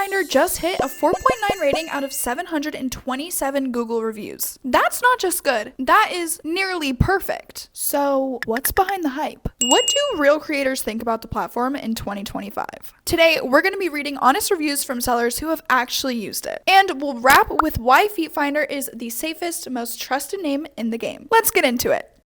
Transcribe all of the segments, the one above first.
FeetFinder just hit a 4.9 rating out of 727 Google reviews. That's not just good, that is nearly perfect. So what's behind the hype? What do real creators think about the platform in 2025? Today, we're going to be reading honest reviews from sellers who have actually used it. And we'll wrap with why FeetFinder is the safest, most trusted name in the game. Let's get into it.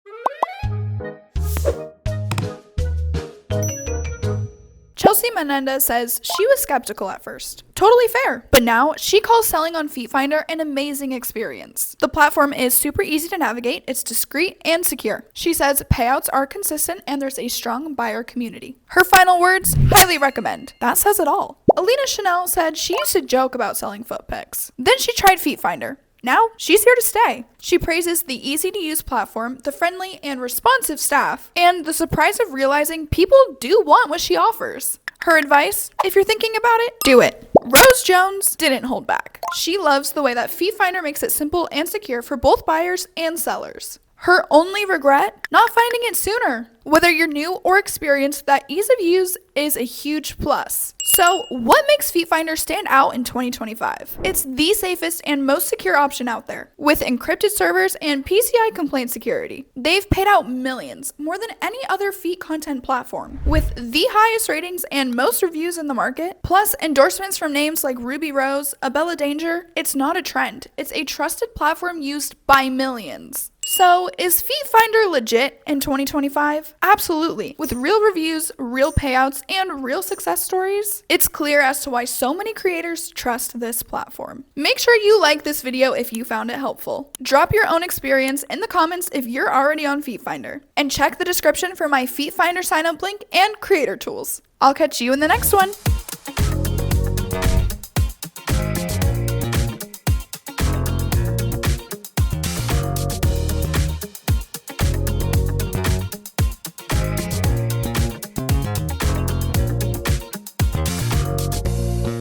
Chelsea Menendez says she was skeptical at first. Totally fair. But now she calls selling on FeetFinder an amazing experience. The platform is super easy to navigate, it's discreet and secure. She says payouts are consistent and there's a strong buyer community. Her final words, highly recommend. That says it all. Alina Chanel said she used to joke about selling foot pics. Then she tried FeetFinder. Now, she's here to stay. She praises the easy-to-use platform, the friendly and responsive staff, and the surprise of realizing people do want what she offers. Her advice, if you're thinking about it, do it. Rose Jones didn't hold back. She loves the way that FeetFinder makes it simple and secure for both buyers and sellers. Her only regret? Not finding it sooner. Whether you're new or experienced, that ease of use is a huge plus. So, what makes FeetFinder stand out in 2025? It's the safest and most secure option out there. With encrypted servers and PCI complaint security, they've paid out millions, more than any other feet content platform. With the highest ratings and most reviews in the market, plus endorsements from names like Ruby Rose, Abella Danger, it's not a trend. It's a trusted platform used by millions. So, is FeetFinder legit in 2025? Absolutely. With real reviews, real payouts, and real success stories, it's clear as to why so many creators trust this platform. Make sure you like this video if you found it helpful. Drop your own experience in the comments if you're already on FeetFinder. And check the description for my FeetFinder sign up link and creator tools. I'll catch you in the next one.